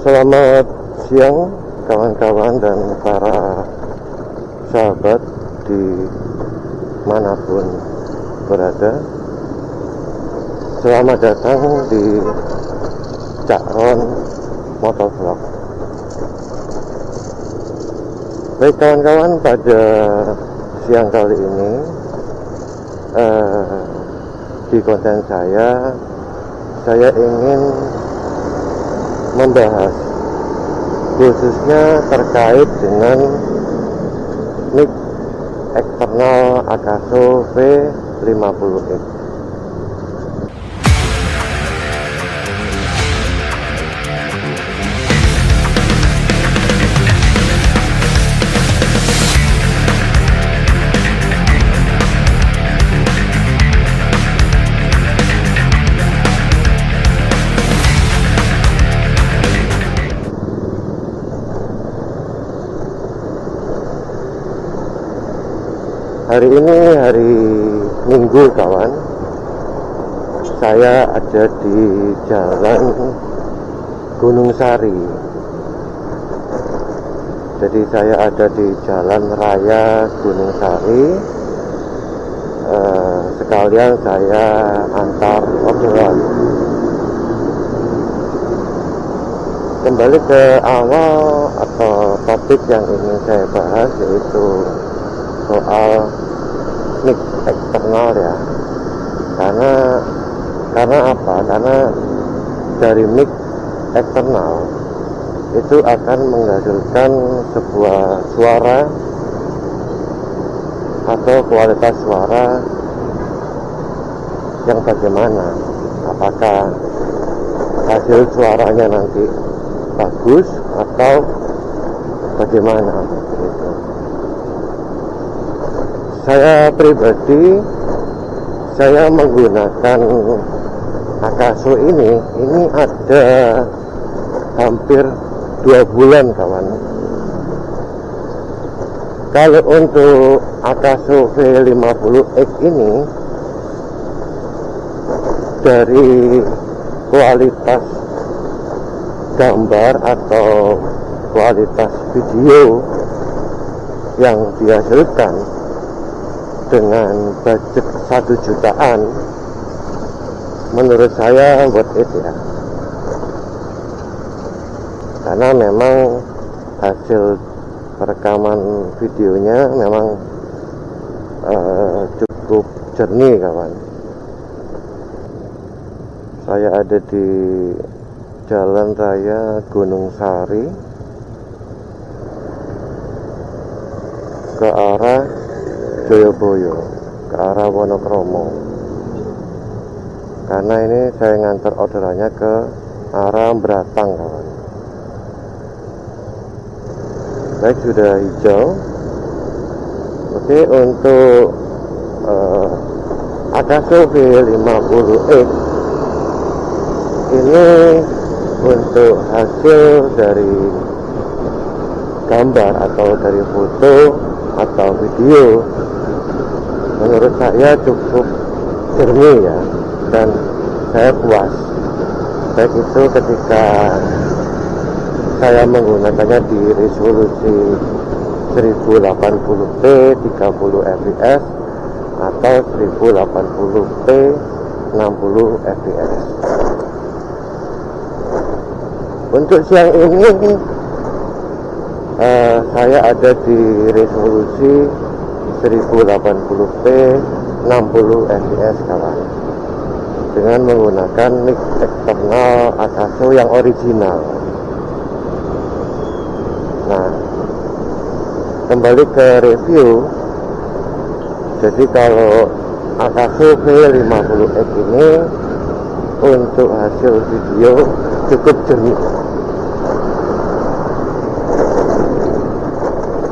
Selamat siang kawan-kawan dan para sahabat dimanapun berada. Selamat datang di Cak Ron Motovlog. Baik kawan-kawan, pada siang kali ini di konten saya ingin membahas khususnya terkait dengan mic eksternal Akaso V50X. Hari ini hari Minggu kawan. Saya ada di Jalan Gunung Sari. Jadi saya ada di Jalan Raya Gunung Sari. Sekalian saya antar orderan. Kembali ke awal atau topik yang ingin saya bahas, yaitu soal mic eksternal ya. Karena apa? Karena dari mic eksternal itu akan menghasilkan sebuah suara atau kualitas suara yang bagaimana? Apakah hasil suaranya nanti bagus atau bagaimana gitu. Saya pribadi, saya menggunakan Akaso ini ada hampir 2 bulan kawan. Kalau untuk Akaso V50X ini, dari kualitas gambar atau kualitas video yang dihasilkan dengan budget 1 jutaan, menurut saya worth it ya. Karena memang hasil perekaman videonya memang cukup jernih kawan. Saya ada di Jalan Raya Gunung Sari ke arah Joyoboyo, ke arah Wonokromo. Karena ini saya ngantar orderannya ke arah Beratang kawan. Baik, sudah hijau. Oke, untuk Akaso V50X ini untuk hasil dari gambar atau dari foto atau video, menurut saya cukup jernih ya, dan saya puas. Baik itu ketika saya menggunakannya di resolusi 1080p 30 fps atau 1080p 60 fps. Untuk siang ini saya ada di resolusi 1080p 60 fps kawan, dengan menggunakan mic eksternal Akaso yang original. Nah, kembali ke review. Jadi kalau Akaso V50X ini untuk hasil video cukup jernih.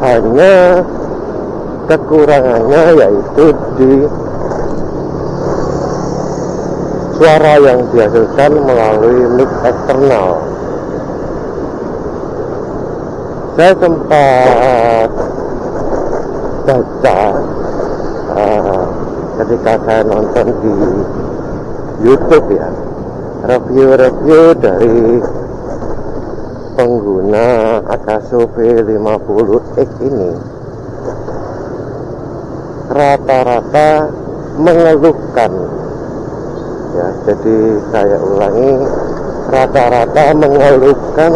Hanya kekurangannya yaitu di suara yang dihasilkan melalui mic eksternal. Saya sempat baca ketika saya nonton di YouTube ya, review-review dari pengguna Akaso V50X ini rata-rata mengeluhkan, ya, jadi saya ulangi, rata-rata mengeluhkan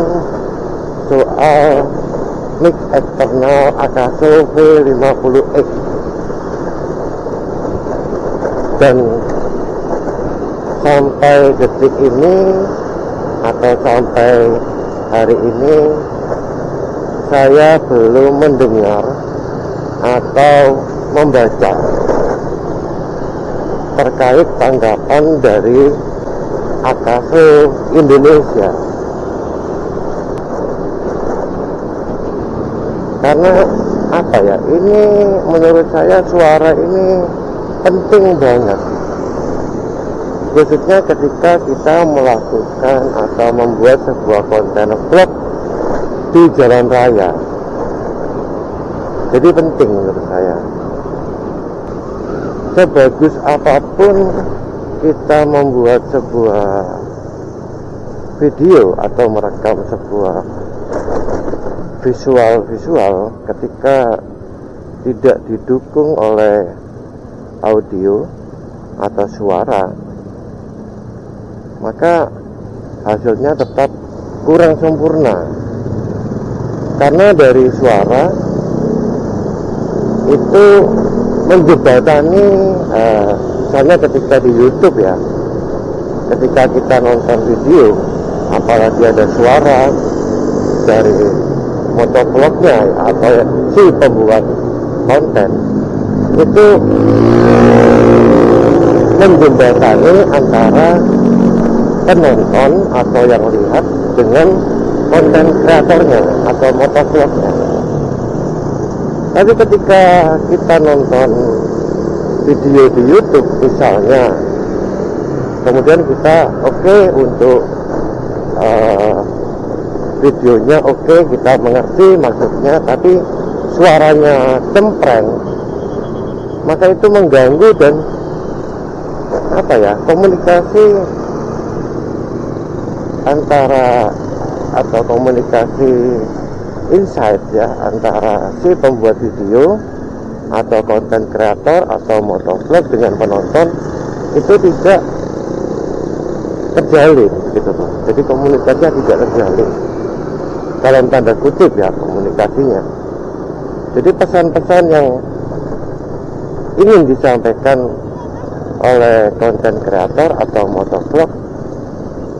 soal mic eksternal Akaso V50X. Dan sampai detik ini atau sampai hari ini saya belum mendengar atau membaca terkait tanggapan dari Akaso Indonesia. Karena apa ya, ini menurut saya suara ini penting banget, khususnya ketika kita melakukan atau membuat sebuah konten vlog di jalan raya. Jadi penting menurut saya. Sebagus apapun kita membuat sebuah video atau merekam sebuah visual ketika tidak didukung oleh audio atau suara, maka hasilnya tetap kurang sempurna. Karena dari suara itu menjembatani, misalnya ketika di YouTube ya, ketika kita nonton video apalagi ada suara dari motovlognya atau si pembuat konten, itu menjembatani antara penonton atau yang lihat dengan konten kreatornya atau motovlognya. Tapi ketika kita nonton video di YouTube misalnya, kemudian kita oke untuk videonya oke, kita mengerti maksudnya, tapi suaranya cempreng, maka itu mengganggu dan apa ya, komunikasi antara atau komunikasi insight ya antara si pembuat video atau konten kreator atau motovlog dengan penonton itu tidak terjalin gitu loh. Jadi komunikasinya tidak terjalin dalam tanda kutip ya, komunikasinya. Jadi pesan-pesan yang ingin disampaikan oleh konten kreator atau motovlog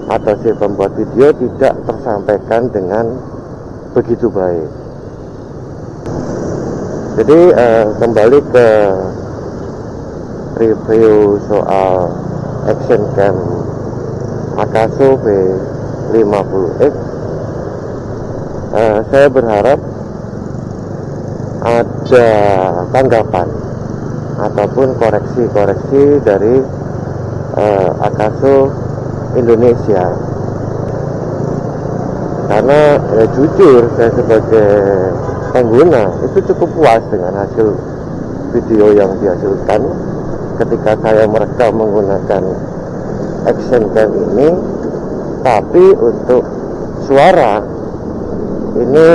atau si pembuat video tidak tersampaikan dengan begitu baik. Jadi kembali ke review soal action cam Akaso V50X, saya berharap ada tanggapan ataupun koreksi-koreksi dari Akaso Indonesia. Karena ya, jujur saya sebagai pengguna itu cukup puas dengan hasil video yang dihasilkan ketika saya merekam menggunakan action cam ini. Tapi untuk suara ini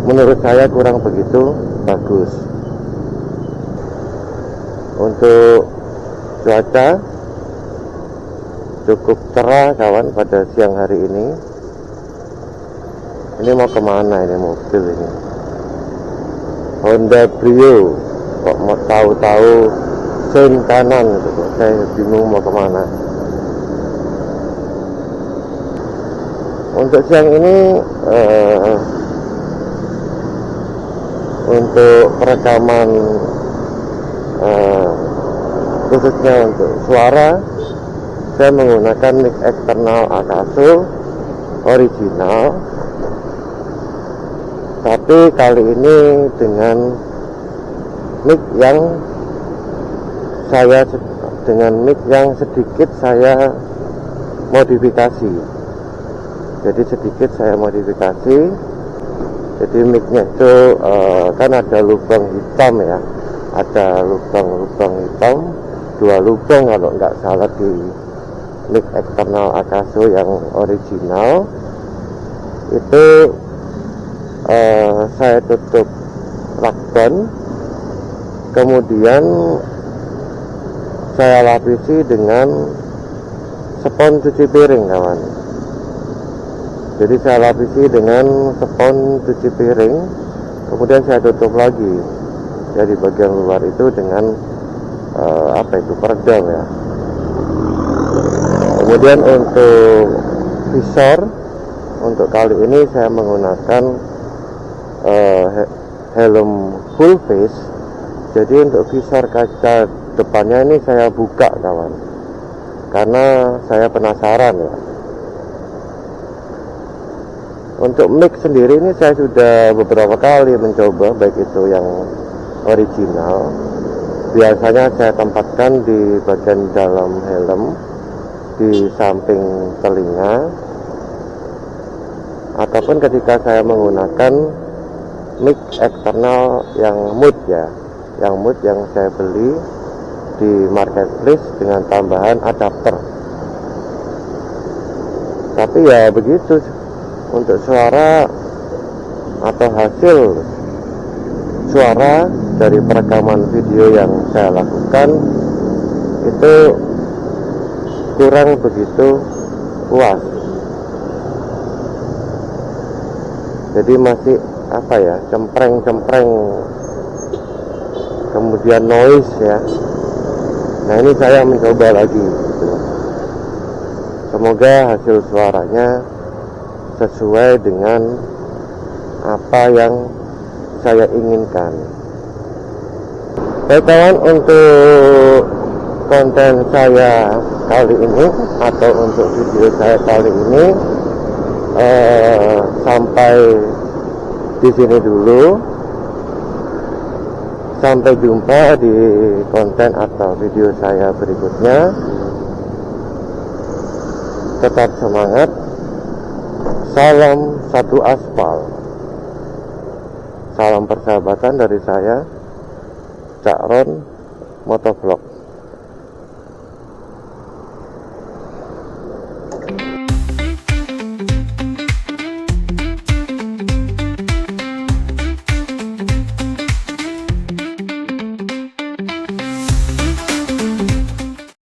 menurut saya kurang begitu bagus. Untuk cuaca cukup cerah kawan pada siang hari ini. Ini mau kemana ini mobil ini? Honda Brio, kok mau tahu-tahu sen kanan gitu. Saya bingung mau kemana. Untuk siang ini untuk perekaman khususnya untuk suara, saya menggunakan mic eksternal Akaso original, tapi kali ini dengan mic yang sedikit saya modifikasi. Jadi sedikit saya modifikasi. Jadi micnya itu kan ada lubang hitam ya, ada lubang hitam, 2 lubang kalau nggak salah di mic eksternal Akaso yang original itu saya tutup lakban, kemudian saya lapisi dengan spons cuci piring kawan. Jadi saya lapisi dengan spons cuci piring, kemudian saya tutup lagi ya di bagian luar itu dengan peredam ya. Kemudian untuk visor, untuk kali ini saya menggunakan helm full face. Jadi untuk visor kaca depannya ini saya buka kawan, karena saya penasaran ya. Untuk mic sendiri ini saya sudah beberapa kali mencoba, baik itu yang original, biasanya saya tempatkan di bagian dalam helm, di samping telinga, ataupun ketika saya menggunakan mic eksternal yang mute ya, yang mute yang saya beli di marketplace dengan tambahan adapter. Tapi ya begitu, untuk suara atau hasil suara dari perekaman video yang saya lakukan itu kurang begitu puas. Jadi masih cempreng-cempreng, kemudian noise ya. Nah ini saya mencoba lagi gitu. Semoga hasil suaranya sesuai dengan apa yang saya inginkan. Baik kawan, untuk konten saya kali ini atau untuk video saya kali ini sampai di sini dulu. Sampai jumpa di konten atau video saya berikutnya. Tetap semangat. Salam satu aspal. Salam persahabatan dari saya, Cak Ron Motovlog.